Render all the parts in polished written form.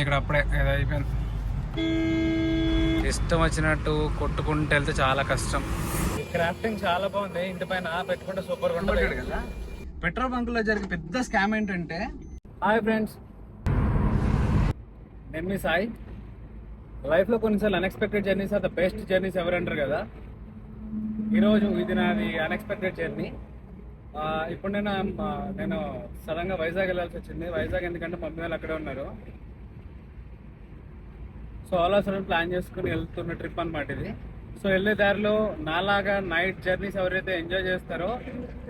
ఇక్కడ అప్పుడే ఏదో అయిపోయింది. ఇష్టం వచ్చినట్టు కొట్టుకుంటూ వెళ్తే చాలా కష్టం. క్రాఫ్టింగ్ చాలా బాగుంది. ఇంటి పైన పెట్టుకుంటే సూపర్ గా ఉంటుంది కదా. పెట్రోల్ బంక్ లో జరిగే పెద్ద స్కామ్ ఏంటంటే, హాయ్ ఫ్రెండ్స్, నేను మీ సాయి. లైఫ్ లో కొన్నిసార్లు unexpected journeys are the best journeys ఎవరు అంటారు కదా. ఈరోజు ఇది నాది అన్ఎక్స్పెక్టెడ్ జర్నీ. ఇప్పుడు నేను సడన్ గా వైజాగ్ వెళ్ళాల్సి వచ్చింది. వైజాగ్ ఎందుకంటే మమ్మీ వాళ్ళు అక్కడే ఉన్నారు. సో అలా సడన్ ప్లాన్ చేసుకుని వెళ్తున్న ట్రిప్ అనమాట ఇది. సో వెళ్ళే దారిలో నాలాగా నైట్ జర్నీస్ ఎవరైతే ఎంజాయ్ చేస్తారో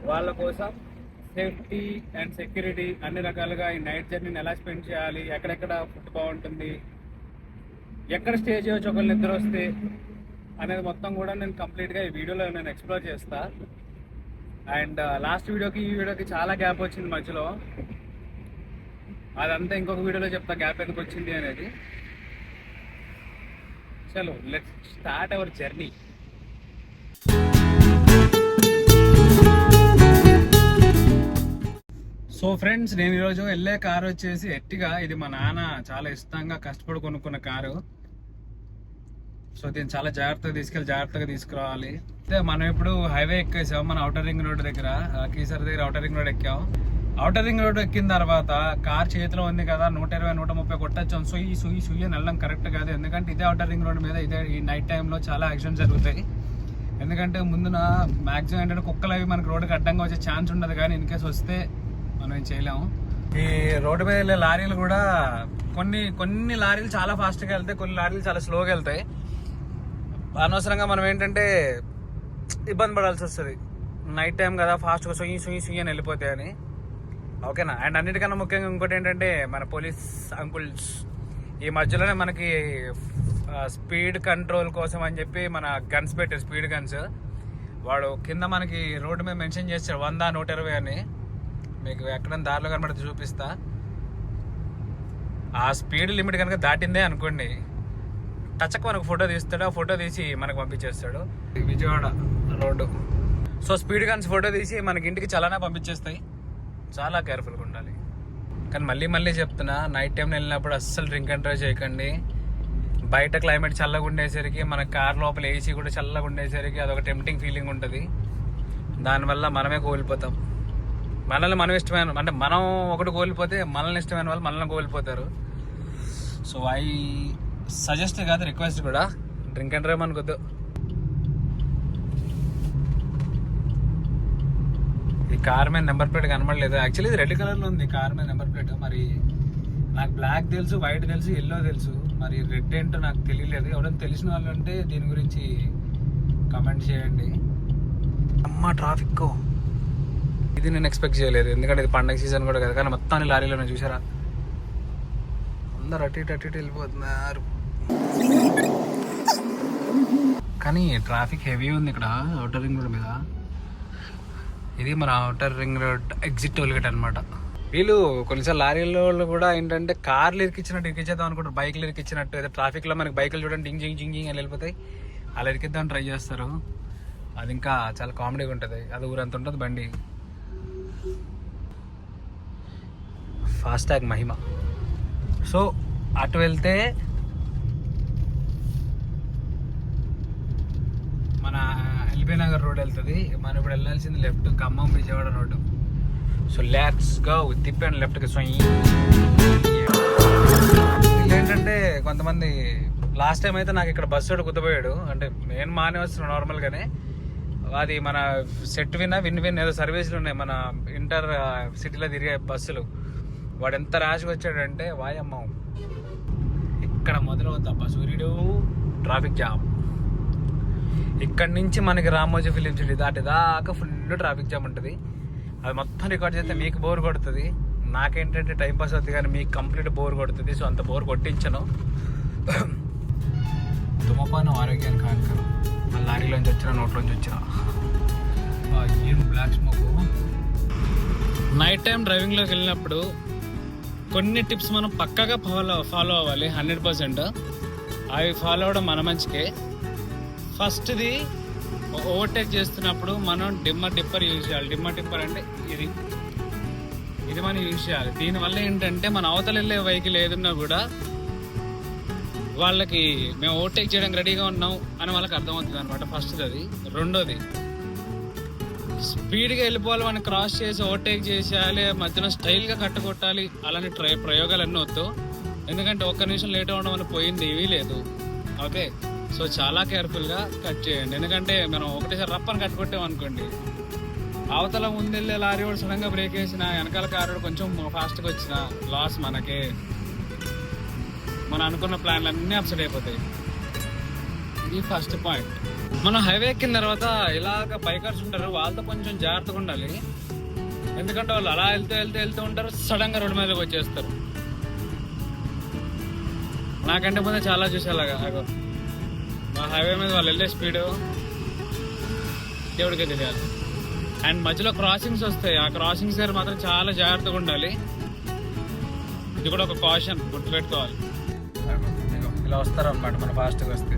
వాళ్ళ కోసం సేఫ్టీ అండ్ సెక్యూరిటీ అన్ని రకాలుగా ఈ నైట్ జర్నీని ఎలా స్పెండ్ చేయాలి, ఎక్కడెక్కడ ఫుడ్ బాగుంటుంది, ఎక్కడ స్టే చేయవచ్చు ఒకళ్ళు నిద్ర వస్తే అనేది మొత్తం కూడా నేను కంప్లీట్గా ఈ వీడియోలో నేను ఎక్స్ప్లోర్ చేస్తా. అండ్ లాస్ట్ వీడియోకి ఈ వీడియోకి చాలా గ్యాప్ వచ్చింది మధ్యలో. అదంతా ఇంకొక వీడియోలో చెప్తా గ్యాప్ ఎందుకు వచ్చింది అనేది. చలో let's start our journey. So friends, నేను ఈరోజు వెళ్ళే కారు వచ్చేసి ఎర్టిగా. ఇది మా నాన్న చాలా ఇష్టంగా కష్టపడి కొనుక్కున్న కారు. సో దీన్ని చాలా జాగ్రత్తగా తీసుకురావాలి. అయితే మనం ఇప్పుడు హైవే ఎక్కేసాం. మన ఔటర్ రింగ్ రోడ్ దగ్గర, కీసర్ దగ్గర ఔటర్ రింగ్ రోడ్ ఎక్కాం. ఔటర్ రింగ్ రోడ్ ఎక్కిన తర్వాత కార్ చేతిలో ఉంది కదా, 120-130 కొట్టచ్చు. సుయ్యి అని వెళ్ళడం కరెక్ట్ కాదు. ఎందుకంటే ఇదే ఔటర్ రింగ్ రోడ్ మీద ఇదే ఈ నైట్ టైంలో చాలా యాక్సిడెంట్స్ జరుగుతాయి. ఎందుకంటే ముందున మ్యాక్సిమం ఏంటంటే కుక్కలు అవి మనకు రోడ్డుకి అడ్డంగా వచ్చే ఛాన్స్ ఉండదు, కానీ ఇన్ కేసు వస్తే మనం ఏం చేయలేము. ఈ రోడ్డు మీద వెళ్ళే లారీలు కూడా కొన్ని లారీలు చాలా ఫాస్ట్గా వెళ్తాయి, కొన్ని లారీలు చాలా స్లోగా వెళ్తాయి. అనవసరంగా మనం ఏంటంటే ఇబ్బంది పడాల్సి వస్తుంది. నైట్ టైం కదా, ఫాస్ట్గా సుయ్యి అని వెళ్ళిపోతాయని. ఓకేనా. అండ్ అన్నిటికన్నా ముఖ్యంగా ఇంకోటి ఏంటంటే, మన పోలీస్ అంకుల్స్ ఈ మధ్యలోనే మనకి స్పీడ్ కంట్రోల్ కోసం అని చెప్పి మన గన్స్ పెట్టారు, స్పీడ్ గన్స్. వాడు కింద మనకి రోడ్డు మీద మెన్షన్ చేస్తాడు 100-120 అని. మీకు ఎక్కడ దారిలో కనబడితే చూపిస్తా. ఆ స్పీడ్ లిమిట్ కనుక దాటిందే అనుకోండి, టచ్కి మనకు ఫోటో తీస్తాడు. ఆ ఫోటో తీసి మనకు పంపించేస్తాడు. Vijayawada road. So speed guns photo తీసి మనకి ఇంటికి చలానా పంపించేస్తాయి. చాలా కేర్ఫుల్గా ఉండాలి. కానీ మళ్ళీ చెప్తున్నా, నైట్ టైం వెళ్ళినప్పుడు అస్సలు డ్రింక్ అండ్ డ్రైవ్ చేయకండి. బయట క్లైమేట్ చల్లగా ఉండేసరికి, మన కార్ లోపల ఏసీ కూడా చల్లగా ఉండేసరికి అదొక టెంప్టింగ్ ఫీలింగ్ ఉంటుంది. దానివల్ల మనమే కోల్పోతాం. మనల్ని మనం ఇష్టమైన, అంటే మనం ఒకటి కోల్పోతే మనల్ని ఇష్టమైన వాళ్ళు మనల్ని కోల్పోతారు. సో ఐ సజెస్ట్ కాదు, రిక్వెస్ట్ కూడా, డ్రింక్ అండ్ డ్రైవ్ అనుకోద్దు. ఈ కార్ మీద నెంబర్ ప్లేట్ కనబడలేదు. యాక్చువల్లీ ఇది రెడ్ కలర్లో ఉంది కార్ మీద నెంబర్ ప్లేట్. మరి నాకు బ్లాక్ తెలుసు, వైట్ తెలుసు, ఎల్లో తెలుసు. మరి రెడ్ ఏంటో నాకు తెలియలేదు. ఎవరైనా తెలిసిన వాళ్ళు ఉంటే దీని గురించి కమెంట్ చేయండి. అమ్మ ట్రాఫిక్, ఇది నేను ఎక్స్పెక్ట్ చేయలేదు. ఎందుకంటే ఇది పండగ సీజన్ కూడా కదా. కానీ మొత్తాన్ని లారీలో చూసారా, అందరు అటు ఇటు వెళ్ళిపోతున్నారు. కానీ ట్రాఫిక్ హెవీ ఉంది ఇక్కడ ఔటర్ రింగ్ రోడ్ మీద. ఇది మన outer ring road exit toll gate అనమాట. వీళ్ళు కొన్నిసార్లు లారీల వాళ్ళు కూడా ఏంటంటే కార్లు ఇరికిచ్చేద్దాం అనుకుంటారు, బైక్లు ఇరికిచ్చినట్టు. ఏదో ట్రాఫిక్లో మనకి బైకులు చూడండి జింగ్ అని వెళ్ళిపోతాయి, అలా ఇరికిద్దామని ట్రై చేస్తారు. అది ఇంకా చాలా కామెడీగా ఉంటుంది. అది ఊరంత ఉంటుంది బండి. ఫాస్టాగ్ మహిమ. సో అటు వెళ్తే మన ఎల్బీ నగర్ రోడ్ వెళ్తుంది. మనం ఇప్పుడు వెళ్ళాల్సింది left, Khammam Vijayawada road. So let's go, తిప్పాను లెఫ్ట్కి. సో ఏంటంటే కొంతమంది లాస్ట్ టైం అయితే నాకు ఇక్కడ బస్సు గుద్దపోయాడు. అంటే నేను మానే వస్తున్నాను నార్మల్గానే. అది మన సెట్ విన్ ఏదో సర్వీసులు ఉన్నాయి మన ఇంటర్ సిటీలో తిరిగే బస్సులు. వాడు ఎంత ర్యాష్గా వచ్చాడంటే వాయమ్మ, ఇక్కడ మొదలవుతా సూర్యుడు ట్రాఫిక్ జామ్. ఇక్కడ నుంచి మనకి రామోజీ ఫిలిం సిటీ దాకా ఫుల్ ట్రాఫిక్ జామ్ ఉంటుంది. అది మొత్తం రికార్డ్ చేస్తే మీకు బోర్ కొడుతుంది. నాకేంటంటే టైంపాస్ అవుతుంది, కానీ మీకు కంప్లీట్ బోర్ కొడుతుంది. సో అంత బోర్ కొట్టించను. ధూమపానం ఆరోగ్యానికి హానికరం. లారీలోంచి వచ్చిన, నోట్లోంచి వచ్చిన ఏం బ్లాక్ స్మోక్. నైట్ టైం డ్రైవింగ్లోకి వెళ్ళినప్పుడు కొన్ని టిప్స్ మనం పక్కాగా ఫాలో అవ్వాలి 100%. అవి ఫాలో అవ్వడం మన మంచికే. ఫస్ట్ది, ఓవర్టేక్ చేస్తున్నప్పుడు మనం డిప్పర్ యూజ్ చేయాలి. డిప్పర్ అంటే ఇది మనం యూజ్ చేయాలి. దీనివల్ల ఏంటంటే మన అవతల వెళ్ళే వెహికల్ ఏదున్నా కూడా వాళ్ళకి మేము ఓవర్టేక్ చేయడానికి రెడీగా ఉన్నాం అని వాళ్ళకి అర్థమవుతుంది అనమాట. ఫస్ట్ అది. రెండోది, స్పీడ్గా వెళ్ళిపోవాలి, మనం క్రాస్ చేసి ఓవర్టేక్ చేసేయాలి, మధ్యలో స్టైల్గా కట్టుకొట్టాలి, అలాంటి ప్రయోగాలు అన్నీ వద్దు. ఎందుకంటే ఒక్క నిమిషం లేట్ అవ్వడం వల్ల పోయింది ఏమీ లేదు. ఓకే, సో చాలా కేర్ఫుల్గా కట్ చేయండి. ఎందుకంటే మనం ఒకటేసారి రప్పని కట్టుకొట్టాం అనుకోండి, అవతల ముందెళ్ళే లారీ వాడు సడన్గా బ్రేక్ వేసిన, వెనకాల కారు కొంచెం ఫాస్ట్గా వచ్చిన లాస్ మనకే. మనం అనుకున్న ప్లాన్లు అన్నీ అప్సెట్ అయిపోతాయి. ఇది ఫస్ట్ పాయింట్. మనం హైవే ఎక్కిన తర్వాత ఇలాగ బైకర్స్ ఉంటారు, వాళ్ళతో కొంచెం జాగ్రత్తగా ఉండాలి. ఎందుకంటే వాళ్ళు అలా వెళ్తూ ఉంటారు, సడన్గా రోడ్డు మీదకి వచ్చేస్తారు. నాకంటే ముందే చాలా చూసేలాగా మా హైవే మీద వాళ్ళు వెళ్ళే స్పీడు దేవుడికే తెలియాలి. అండ్ మధ్యలో క్రాసింగ్స్ వస్తాయి, ఆ క్రాసింగ్స్ దగ్గర మాత్రం చాలా జాగ్రత్తగా ఉండాలి. ఇది కూడా ఒక కాషన్, గుర్తుపెట్టుకోవాలి. ఇలా వస్తారు అనమాట మన ఫాస్ట్గా వస్తే.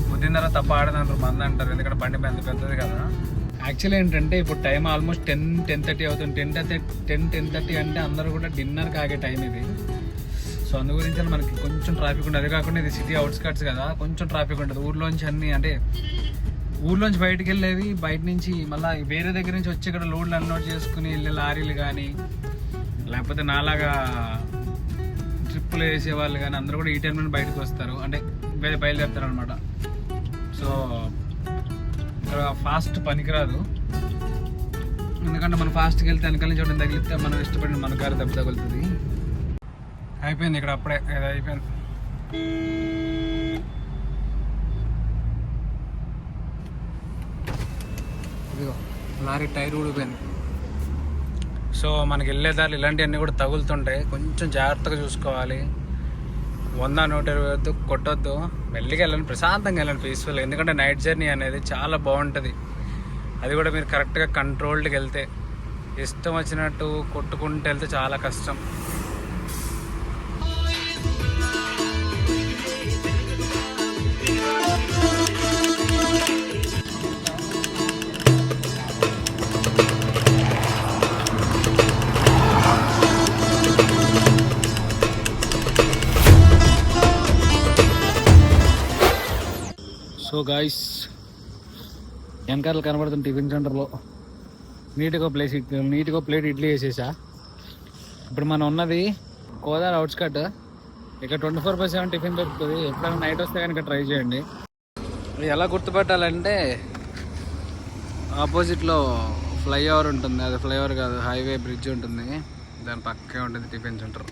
పొద్దున్న తర్వాత తప్ప ఆడదంటారు, మంది అంటారు, ఎందుకంటే బండి పెద్దది కదా. యాక్చువల్లీ ఏంటంటే ఇప్పుడు టైం ఆల్మోస్ట్ 10:30 అవుతుంది. 10:30 అంటే అందరూ కూడా డిన్నర్కి ఆగే టైం ఇది. సో అందు గురించి మనకి కొంచెం ట్రాఫిక్ ఉంటుంది. అది కాకుండా ఇది సిటీ అవుట్స్కట్స్ కదా, కొంచెం ట్రాఫిక్ ఉంటుంది. ఊర్లోంచి అన్నీ అంటే ఊర్లోంచి బయటకు వెళ్ళేవి, బయట నుంచి మళ్ళీ వేరే దగ్గర నుంచి వచ్చి ఇక్కడ లోడ్లు అన్లోడ్ చేసుకుని వెళ్ళే లారీలు కానీ, లేకపోతే నాలాగా ట్రిప్పులు వేసేవాళ్ళు కానీ అందరూ కూడా ఈ టైం నుండి బయటకు వస్తారు, అంటే బయలుదేరుతారు అనమాట. సో ఇక్కడ ఫాస్ట్ పనికిరాదు, ఎందుకంటే మనం ఫాస్ట్కి వెళ్తే వెనకాల నుంచి ఒకటి తగిలితే మనం ఇష్టపడిన మన కారు దెబ్బ తగులుతుంది. అయిపోయింది ఇక్కడ అప్పుడే, ఏదో అయిపోయింది. ఇదిగో లారీ టైర్ ఊడిపోయింది. సో మనకి వెళ్ళేదారు ఇలాంటివన్నీ కూడా తగులుతుంటాయి, కొంచెం జాగ్రత్తగా చూసుకోవాలి. 100-120 వద్దు, కొట్టొద్దు, మెల్లిగా వెళ్ళండి, ప్రశాంతంగా వెళ్ళండి, పీస్ఫుల్గా. ఎందుకంటే నైట్ జర్నీ అనేది చాలా బాగుంటుంది. అది కూడా మీరు కరెక్ట్గా కంట్రోల్డ్కి వెళ్తే. ఇష్టం వచ్చినట్టు కొట్టుకుంటూ వెళ్తే చాలా కష్టం. సో గాయస్, వెనకాల కనబడుతుంది టిఫిన్ సెంటర్లో నీట్గా ప్లేట్ ఇడ్లీ వేసేసా. ఇప్పుడు మనం ఉన్నది కోదాడ అవుట్స్కట్. ఇక్కడ 24/7 టిఫిన్ దొరుకుతుంది. ఎప్పుడైనా నైట్ వస్తే కనుక ట్రై చేయండి. ఎలా గుర్తుపెట్టాలంటే ఆపోజిట్లో ఫ్లైఓవర్ ఉంటుంది, అది ఫ్లైఓవర్ కాదు, హైవే బ్రిడ్జ్ ఉంటుంది, దాని పక్కే ఉంటుంది టిఫిన్ సెంటర్.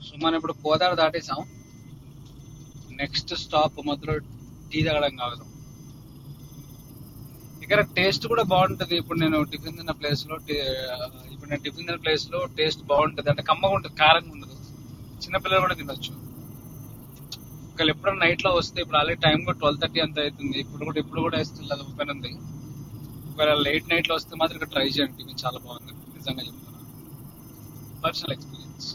సో మనం ఇప్పుడు కోదాడ దాటేసాం. నెక్స్ట్ స్టాప్ మధ్యలో టీ తాగడం కాదు. ఇక్కడ టేస్ట్ కూడా బాగుంటుంది. ఇప్పుడు నేను టిఫిన్ తిన్న ప్లేస్లో టేస్ట్ బాగుంటుంది, అంటే కమ్మగా ఉంటుంది, కారంగా ఉండదు. చిన్నపిల్లలు కూడా తినొచ్చు. ఒకవేళ ఎప్పుడైనా నైట్లో వస్తే, ఇప్పుడు ఆల్రెడీ టైం కూడా 12:30 అంత అవుతుంది, ఇప్పుడు కూడా వేస్తుంది, అది ఓపెన్ ఉంది. ఒకవేళ లేట్ నైట్లో వస్తే మాత్రం ఇక్కడ ట్రై చేయండి, టిఫిన్ చాలా బాగుంది, నిజంగా చెప్తున్నా, పర్సనల్ ఎక్స్పీరియన్స్.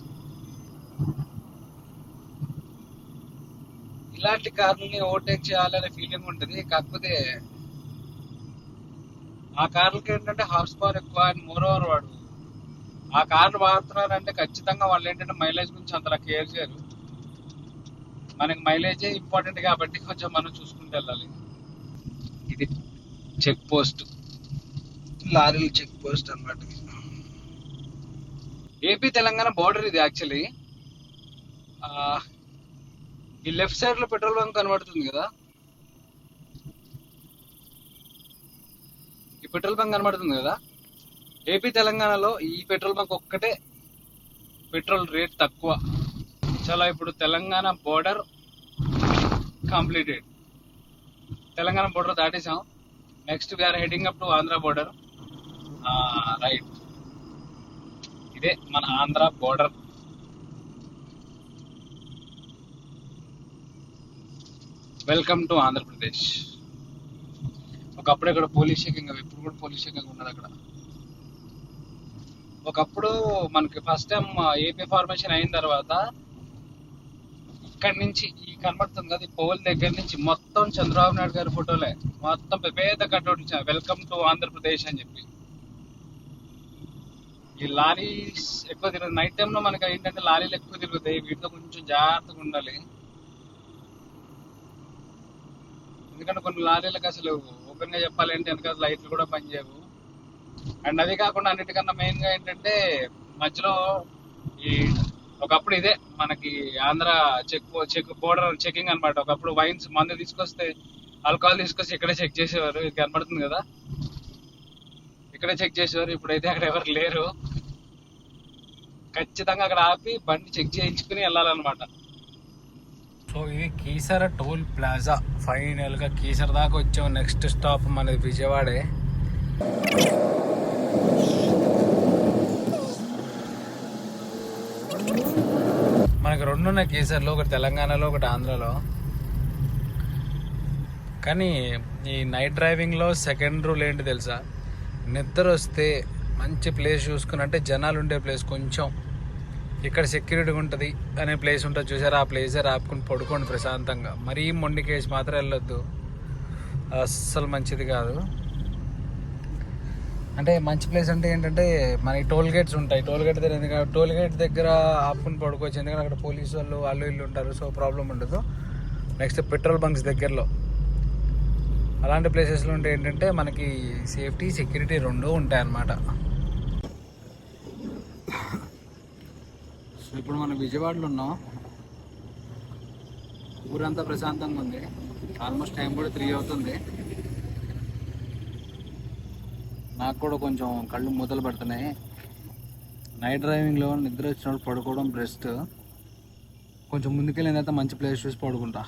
ఇలాంటి కార్లని ఓవర్టేక్ చేయాలనే ఫీలింగ్ ఉంటుంది. కాకపోతే ఆ కార్లకి ఏంటంటే హార్స్ పవర్ ఎక్కువ, అండ్ మోర్ ఓవర్ వాడు ఆ కార్లు వాడుతున్నారంటే ఖచ్చితంగా వాళ్ళు ఏంటంటే మైలేజ్ గురించి అంతలా కేర్ చేయరు. మనకి మైలేజే ఇంపార్టెంట్ కాబట్టి కొంచెం మనం చూసుకుంటూ వెళ్ళాలి. ఇది చెక్ పోస్ట్, లారీలు చెక్ పోస్ట్ అన్నమాట. ఏపీ తెలంగాణ బోర్డర్ ఇది. యాక్చువల్లీ ఈ లెఫ్ట్ సైడ్ లో పెట్రోల్ బంక్ కనబడుతుంది కదా, ఈ పెట్రోల్ బంక్ కనబడుతుంది కదా, ఏపీ తెలంగాణలో ఈ పెట్రోల్ బంక్ ఒక్కటే పెట్రోల్ రేట్ తక్కువ. చాలా ఇప్పుడు Telangana border completed. Telangana border దాటేసాం. Next we're heading up to Andhra border. Right, ఇదే మన Andhra border. Welcome to Andhra Pradesh. ఒకప్పుడు ఇక్కడ పోలీస్ చెకింగ్, ఇప్పుడు కూడా పోలీస్ చెకింగ్ ఉన్నది అక్కడ. ఒకప్పుడు మనకి ఫస్ట్ టైం ఏపీ ఫార్మేషన్ అయిన తర్వాత ఇక్కడి నుంచి ఈ కనబడుతుంది కదా, ఈ పోల్ దగ్గర నుంచి మొత్తం చంద్రబాబు నాయుడు గారి ఫోటోలే, మొత్తం పెద్ద కట్అవుట్ ఇచ్చారు, వెల్కమ్ టు ఆంధ్రప్రదేశ్ అని చెప్పి. ఈ లారీ ఎక్కువ తిరగదు. నైట్ టైంలో మనకి ఏంటంటే లారీలు ఎక్కువ తిరుగుతాయి, వీటితో కొంచెం జాగ్రత్తగా ఉండాలి. ఎందుకంటే కొన్ని లారీలకు అసలు ఓపెన్ గా చెప్పాలంటే వెనక లైట్లు కూడా పనిచేయవు. అండ్ అది కాకుండా అన్నిటికన్నా మెయిన్ గా ఏంటంటే మధ్యలో ఈ ఒకప్పుడు ఇదే మనకి ఆంధ్ర చెక్ బోర్డర్ చెకింగ్ అన్నమాట. ఒకప్పుడు వైన్స్ మందు తీసుకొస్తే, ఆల్కహాల్ తీసుకొస్తే ఇక్కడే చెక్ చేసేవారు. ఇది కనబడుతుంది కదా, ఇక్కడే చెక్ చేసేవారు. ఇప్పుడైతే అక్కడ ఎవరు లేరు. ఖచ్చితంగా అక్కడ ఆపి బండి చెక్ చేయించుకుని వెళ్ళాలన్నమాట. సో ఇది కీసర టోల్ ప్లాజా. ఫైనల్ గా కీసర దాకా వచ్చాం. నెక్స్ట్ స్టాప్ మనది విజయవాడే. మనకి రెండు ఉన్నాయి కీసర్లో, ఒకటి తెలంగాణలో ఒకటి ఆంధ్రాలో. కానీ ఈ నైట్ డ్రైవింగ్లో సెకండ్ రూల్ ఏంటి తెలుసా? నిద్ర వస్తే మంచి ప్లేస్ చూసుకుని, అంటే జనాలు ఉండే ప్లేస్, కొంచెం ఇక్కడ సెక్యూరిటీ ఉంటుంది అనే ప్లేస్ ఉంటుంది చూసారా, ఆ ప్లేసే ఆపుకుని పడుకోండి ప్రశాంతంగా. మరీ మొండికేసి మాత్రం వెళ్ళొద్దు, అస్సలు మంచిది కాదు. అంటే మంచి ప్లేస్ అంటే ఏంటంటే మనకి టోల్ గేట్స్ ఉంటాయి. టోల్ గేట్ దగ్గర ఆపుకుని పడుకోవచ్చు, ఎందుకంటే అక్కడ పోలీసు వాళ్ళు ఇల్లు ఉంటారు, సో ప్రాబ్లం ఉండదు. నెక్స్ట్ పెట్రోల్ బంక్స్ దగ్గరలో అలాంటి ప్లేసెస్లో ఉంటే ఏంటంటే మనకి సేఫ్టీ సెక్యూరిటీ రెండూ ఉంటాయి అన్నమాట. సో ఇప్పుడు మనం విజయవాడలో ఉన్నాం. ఊరంతా ప్రశాంతంగా ఉంది. ఆల్మోస్ట్ టైం కూడా 3 అవుతుంది. నాకు కూడా కొంచెం కళ్ళు మూతలు పడుతున్నాయి. నైట్ డ్రైవింగ్లో నిద్ర వచ్చినప్పుడు పడుకోవడం బెస్ట్. కొంచెం ముందుకెళ్ళిన తర్వాత మంచి ప్లేస్ చూసి పడుకుంటా.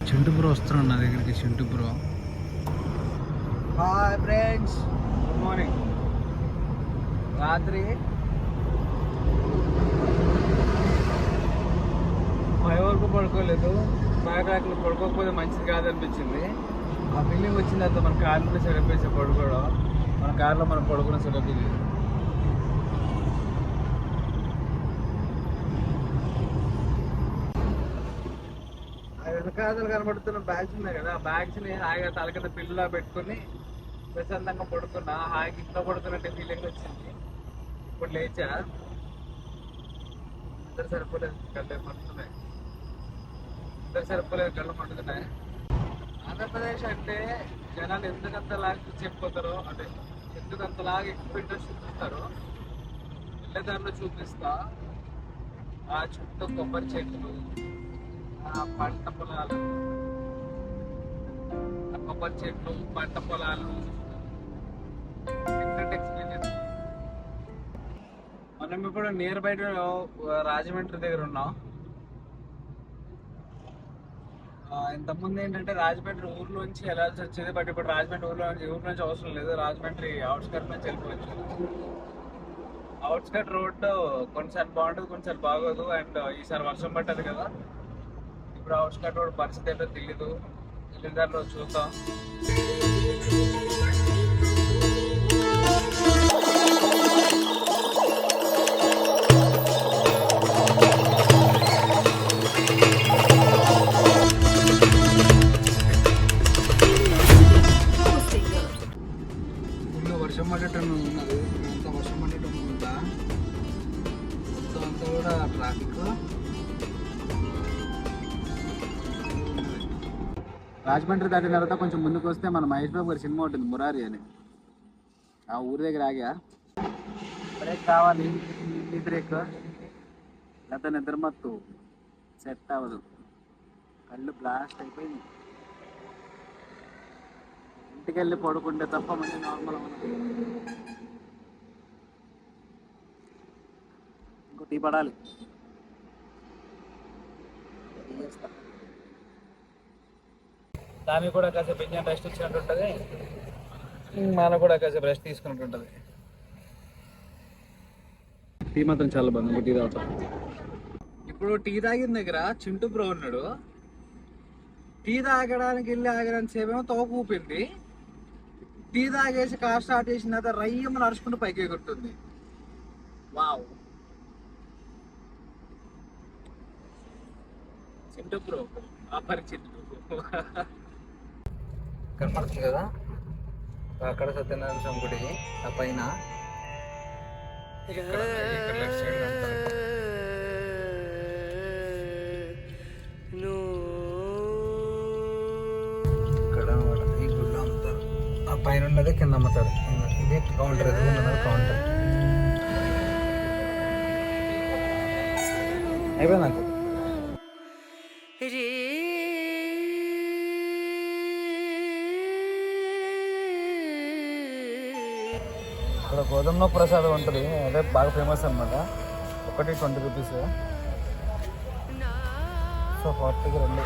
చింటు బ్రో వస్తున్నాడు నా దగ్గరికి. Chintu bro, hi friends, good morning. రాత్రి 5 వరకు పడుకోలేదు. 5 పడుకోకపోతే మంచిది కాదనిపించింది. ఆ ఫీలింగ్ వచ్చిన తర్వాత మన కార్లో సెలబ్రేట్ పడుకోవడం, మన కార్లో మనం పడుకున్న సెలబ్రేట్. వెనకాతలు కనబడుతున్న బ్యాగ్స్ ఉన్నాయి కదా, ఆ బ్యాగ్స్ని హాయిగా తల కింద పిల్లలా పెట్టుకుని ప్రశాంతంగా పడుకున్నా. హాయిగా ఇంట్లో పడుకున్నట్టే ఫీలింగ్ వచ్చింది. ఇప్పుడు లేచా, ఇద్దరు సరిపోలేదు, కళ్ళు మండుతున్నాయి. ఆంధ్రప్రదేశ్ అంటే జనాలు ఎందుకంతలాగా చెప్పిపోతారో, అంటే ఎందుకంతలాగా ఎక్కువ ఇంట్రెస్ట్ చూపిస్తారో వెళ్ళేదారిలో చూపిస్తా. ఆ చుట్టూ కొబ్బరి చెట్లు, ఆ పంట పొలాలు, ఆ కొబ్బరి చెట్లు, పంట పొలాలు, డిఫరెంట్ ఎక్స్పీరియన్స్. మనం ఇప్పుడు నియర్ బై రాజమండ్రి దగ్గర ఉన్నాం. ఇంతకుముందు ఏంటంటే రాజమండ్రి ఊర్లోంచి వెళ్ళాల్సి వచ్చేది, బట్ ఇప్పుడు రాజమండ్రి ఊరు నుంచి అవసరం లేదు. రాజమండ్రి అవుట్స్కట్ నుంచి వెళ్ళిపోవచ్చు. అవుట్స్కట్ రోడ్ కొన్నిసార్లు బాగుంటుంది, కొన్నిసార్లు బాగోదు. అండ్ ఈసారి వర్షం పట్టదు కదా, ఇప్పుడు అవుట్స్కట్ రోడ్ పరిస్థితి ఏంటో తెలీదు. వెళ్ళిన దాంట్లో చూద్దాం. వర్షం పడేటట్టు ఉన్నది. అంతా వర్షం పడేటట్టు ఉందా, మొత్తం అంతా కూడా ట్రాఫిక్. రాజమండ్రి దాటిన తర్వాత కొంచెం ముందుకు వస్తే మన మహేష్ బాబు గారి సినిమా ఉంటుంది మురారి అని, ఆ ఊరి దగ్గర ఆగా. బ్రేక్ కావాలి, ఈ బ్రేక్ లేదా నిద్రమత్తు సెట్ అవ్వదు, కళ్ళు బ్లాస్ట్ అయిపోయింది. ఇంటికి వెళ్ళి పడుకుంటే తప్ప మళ్ళీ నార్మల్ అవ్వదు. ఇంకో టీ పడాలి. దానికి కూడా కాసేపు ఇంజన్ రెస్ట్ ఇచ్చినట్టు ఉంటుంది, మనకు కూడా కాసేపు రెస్ట్ తీసుకున్నట్టు ఉంటుంది. టీ మాత్రం చాలా బాగుంది. టీ తాగుతాం. ఇప్పుడు టీ తాగిన దగ్గర చింటూ బ్రో ఉన్నాడు. టీ తాగడానికి వెళ్ళి ఆగడానికి సేపేమో తోక ఊపింది. టీ తాగేసి కార్ స్టార్ట్ చేసిన తర్వాత రయ్యమ్మ నడుచుకుంటూ పైకి ఎగురుతుంది. వావ్, చింటూ బ్రో అపరిచితుడు. కనపడుతుంది కదా అక్కడ సత్యనారాయణ స్వామి గుడి, ఆ పైన ఇక్కడ లెఫ్ట్ సైడ్ కనపడుతుంది. ఇక్కడ ఈ గుళ్ళు అమ్ముతారు, ఆ పైన ఉన్నది కింద అమ్ముతారు. ఇదే కౌంటర్, ఎదుగున్నది కౌంటర్. అయిపోయింది నాకు. ఇక్కడ గోధుమ ప్రసాదం ఉంటుంది, అదే బాగా ఫేమస్ అనమాట. ఒకటి 20 రూపీస్, సో 40కి 2.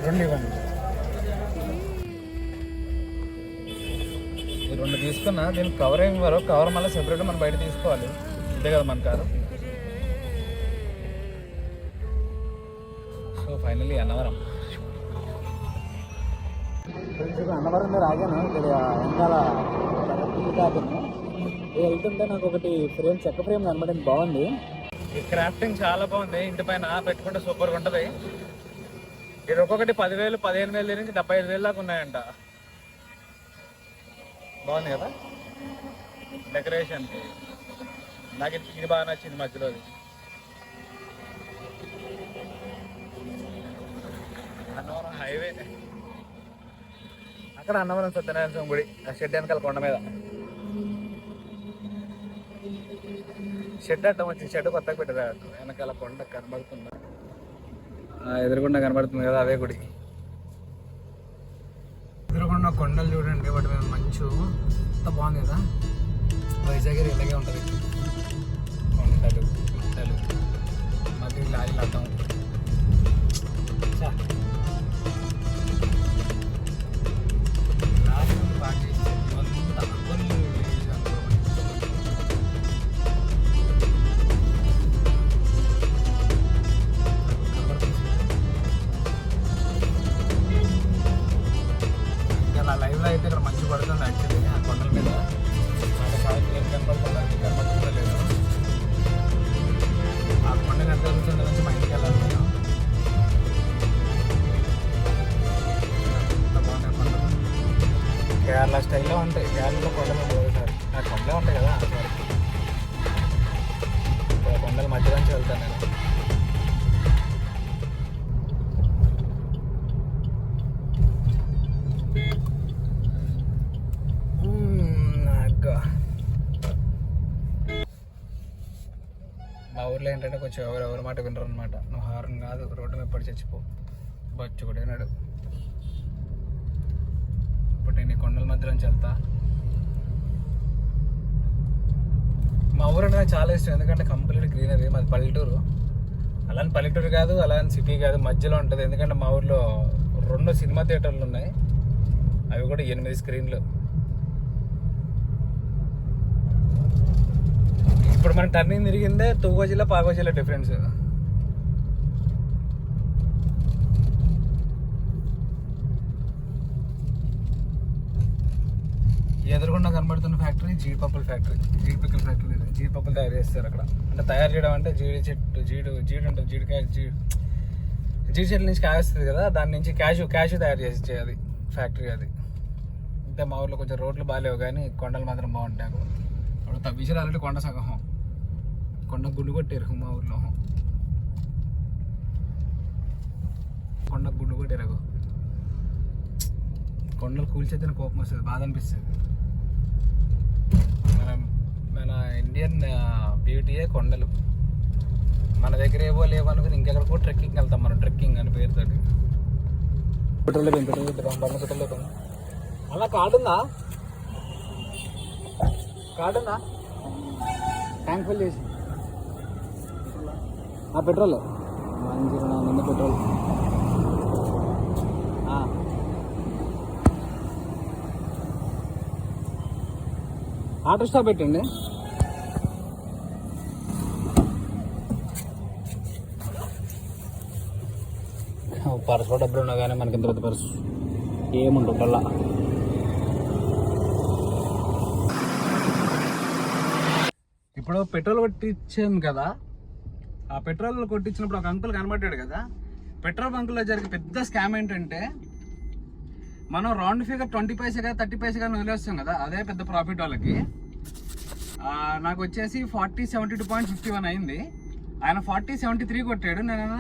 రెండు ఇవ్వండి. ఈ 2 తీసుకున్నా, దీనికి కవర్ ఏమి ఇవ్వరు. కవర్ మళ్ళీ సెపరేట్ మనం బయట తీసుకోవాలి. అంతే కదా మన car. So finally Annavaram. Annavaram మీద ఆగాను. ఇక్కడ వెనకాల కాకుండా వెళ్తుంటే నాకు ఒకటి ఫ్రేమ్, చెక్క ఫ్రేమ్ కనబడింది, బాగుంది. ఈ క్రాఫ్టింగ్ చాలా బాగుంది. ఇంటి పైన పెట్టుకుంటే సూపర్గా ఉంటుంది. ఇది ఒక్కొక్కటి 10,000, 15,000 నుంచి 75,000 దాకా ఉన్నాయంట. బాగుంది కదా డెకరేషన్కి. నాకు ఇది బాగా నచ్చింది మధ్యలోది. అన్నవరం హైవే, అక్కడ అన్నవరం సత్యనారాయణ స్వామి గుడి, ఆ షెడ్ వెనకాల కొండ మీద. షెడ్ అట్టం వచ్చింది, షెడ్ కొత్తగా పెట్టారు. వెనకాల కొండ కనబడుతుంది, ఎదురుగుండా కనబడుతుంది కదా, అదే గుడి. ఎదురుగుండా కొండలు చూడండి, వాటి మీద మంచు ఎంత బాగుంది కదా. వైజాగ్ ఇలాగే ఉంటుంది, కొండలు గుట్టలు మధ్య లారీ లడ్డం. లైవ్లో అయితే ఇక్కడ మంచి పడుతుంది యాక్చువల్లీ, ఆ కొండల మీద. కనపడుతుందో లేదు, ఆ కొండ కనపడుతుంది నుంచి మా ఇంటికి వెళ్ళాలి నేను. కేరళ స్టైల్లో ఉంటాయి, కేరళలో కొండలు పోతారు. ఆ కొండలే ఉంటాయి కదా, కొండల మధ్య నుంచి వెళ్తాను నేను. మా ఊర్లో ఏంటంటే కొంచెం ఎవరి మాట వినరు అనమాట. నువ్వు హార్న్ కాదు, రోడ్డు మీద పడి చచ్చిపో, బచ్చు కూడా విన్నాడు. ఇప్పుడు నేను ఈ కొండల మధ్యలోంచి వెళ్తా. మా ఊరు అంటే చాలా ఇష్టం, ఎందుకంటే కంప్లీట్ గ్రీనరీ. మాది పల్లెటూరు, అలాని పల్లెటూరు కాదు, అలాని సిటీ కాదు, మధ్యలో ఉంటుంది. ఎందుకంటే మా ఊర్లో 2 సినిమా థియేటర్లు ఉన్నాయి, అవి కూడా 8 స్క్రీన్లు. ఇప్పుడు మనం టర్నింగ్ తిరిగిందే తూగో జిల్లా పాగో జిల్లా డిఫరెన్స్. ఎదురుగుండా కనబడుతున్న ఫ్యాక్టరీ జీడిపప్పుల ఫ్యాక్టరీ. జీడిపిక్కల ఫ్యాక్టరీ, జీడిపప్పులు తయారు చేస్తారు అక్కడ. అంటే తయారు చేయడం అంటే జీడి చెట్టు, జీడి ఉంటుంది, జీడికాయ, జీడి చెట్ల నుంచి కాయ వస్తుంది కదా, దాని నుంచి క్యాషు తయారు చేసి అది ఫ్యాక్టరీ అది. అంటే మా ఊర్లో కొంచెం రోడ్లు బాగాలేవు, కానీ కొండలు మాత్రం బాగుంటాయి. అప్పుడు తవ్వించారు ఆల్రెడీ కొండ సగం, కొండ గుండు కొట్టారు మా ఊర్లో. కొండ గుండు కొట్టారు, కొండలు కూల్చేతనే కోపం వస్తుంది, బాధ అనిపిస్తుంది. మన ఇండియన్ బ్యూటీయే కొండలు. మన దగ్గర ఏవో లేవు అనుకుని ఇంకెక్కడికో ట్రెక్కింగ్ వెళ్తాం మనం, ట్రెక్కింగ్ అని పేరుతోటి. పెట్రోల్ బండ్ల పెట్రోల్ అయిపోయింది. అలా కార్డు ఉందా ట్యాంక్ ఫుల్ చేసి పెట్రోల్ 109 పెట్రోల్. ఆటో స్టాప్ పెట్టండి. పర్సులో డబ్బులు ఉన్నా కానీ మనకి ఇంత పెద్ద పర్సు ఏముంటుంది అలా. ఇప్పుడు పెట్రోల్ కొట్టించాను కదా, ఆ పెట్రోల్ కొట్టించినప్పుడు ఒక అంకుల్ కనబడ్డాడు కదా, పెట్రోల్ బంకులో జరిగే పెద్ద స్కామ్ ఏంటంటే మనం రౌండ్ ఫిగర్ 20 పైసే కదా 30 పైసే కానీ వదిలేస్తాం కదా, అదే పెద్ద ప్రాఫిట్ వాళ్ళకి. నాకు వచ్చేసి 4072.51 అయింది. ఆయన 4073 కొట్టాడు. నేను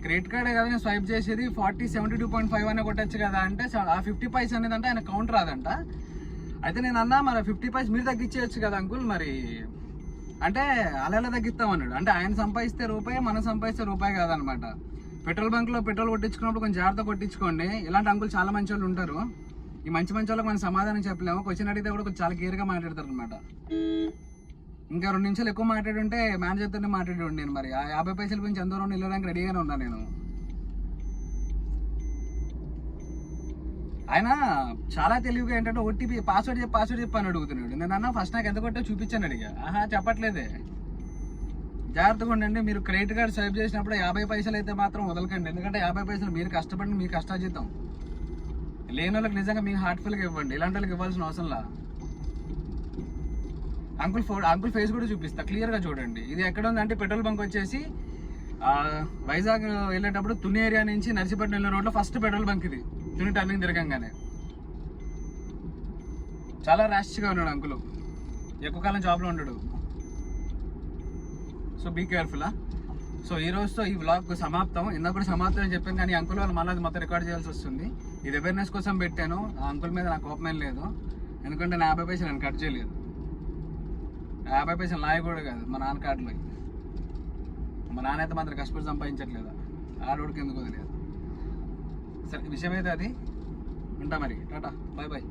క్రెడిట్ కార్డే కదా నేను స్వైప్ చేసేది, 4072.5 అనే కొట్టచ్చు కదా అంటే ఆ 50 పైస అనేది అంటే ఆయన కౌంట్ రాదంట. అయితే నేను అన్నా మరి 50 పైస మీరు తగ్గించేయచ్చు కదా అంకుల్, మరి అంటే అలా ఎలా తగ్గిస్తాం అన్నాడు. అంటే ఆయన సంపాదిస్తే రూపాయి, మనం సంపాదిస్తే రూపాయి కాదనమాట. పెట్రోల్ బంక్లో పెట్రోల్ కొట్టించుకున్నప్పుడు కొంచెం జాగ్రత్త కొట్టించుకోండి. ఇలాంటి అంకుల్ చాలా మంచి వాళ్ళు ఉంటారు. ఈ మంచి వాళ్ళకి మనం సమాధానం చెప్పలేము. క్వశ్చన్ అడిగితే కూడా కొంచెం చాలా క్లియర్గా మాట్లాడతారు అనమాట. ఇంకా 2 నిమిషాలు ఎక్కువ మాట్లాడి ఉంటే మేనేజర్తోనే మాట్లాడి ఉండి నేను మరి ఆ 50 పైసల గురించి ఎంత దూరం వెళ్ళడానికి రెడీగానే ఉన్నా నేను. ఆయన చాలా తెలివిగా ఏంటంటే ఓటీపీ పాస్వర్డ్ చెప్పి అని అడుగుతున్నాడు. నేను అన్నా ఫస్ట్ నాకు ఎంత కొట్టో చూపించాను అడిగా. చెప్పట్లేదే. జాగ్రత్తగా ఉండండి. మీరు క్రెడిట్ కార్డ్ స్వైప్ చేసినప్పుడు 50 పైసలు అయితే మాత్రం వదలకండి. ఎందుకంటే 50 పైసలు మీరు కష్టపడి మీ కష్టాజీతం. లేని వాళ్ళకి నిజంగా మీకు హార్ట్ఫుల్గా ఇవ్వండి. ఇలాంటి వాళ్ళకి ఇవ్వాల్సిన అవసరంలా. అంకుల్ ఫేస్ కూడా చూపిస్తా, క్లియర్గా చూడండి. ఇది ఎక్కడ ఉందంటే పెట్రోల్ బంక్ వచ్చేసి వైజాగ్ వెళ్ళేటప్పుడు తుని ఏరియా నుంచి నర్సీపట్నం వెళ్ళిన రోడ్లో ఫస్ట్ పెట్రోల్ బంక్ ఇది. తుని టర్నింగ్ తిరగంగానే. చాలా ర్యాష్గా ఉన్నాడు అంకుల్, ఎక్కువ కాలం జాబ్లో ఉన్నాడు. So be careful. సో ఈ రోజుతో ఈ వ్లాగ్ సమాప్తం. ఇందాక కూడా సమాప్తం అని చెప్పాను, కానీ అంకుల్ వాళ్ళు మళ్ళీ మొత్తం రికార్డ్ చేయాల్సి వస్తుంది. ఇది అవేర్నెస్ కోసం పెట్టాను. ఆ అంకుల్ మీద నాకు కోపం ఏం లేదు, ఎందుకంటే నా 50 పైసలు నేను కట్ చేయలేదు. 50 పైసలు నాయ కూడా కాదు, మా నాన్న కార్డులో. మా నాన్న అయితే మాత్రం కష్టపడి సంపాదించట్లేదు, ఆడోడికి ఎందుకు వదిలేదు. సరే విషయం అయితే అది. ఉంటా మరి, టాటా, బాయ్ బాయ్.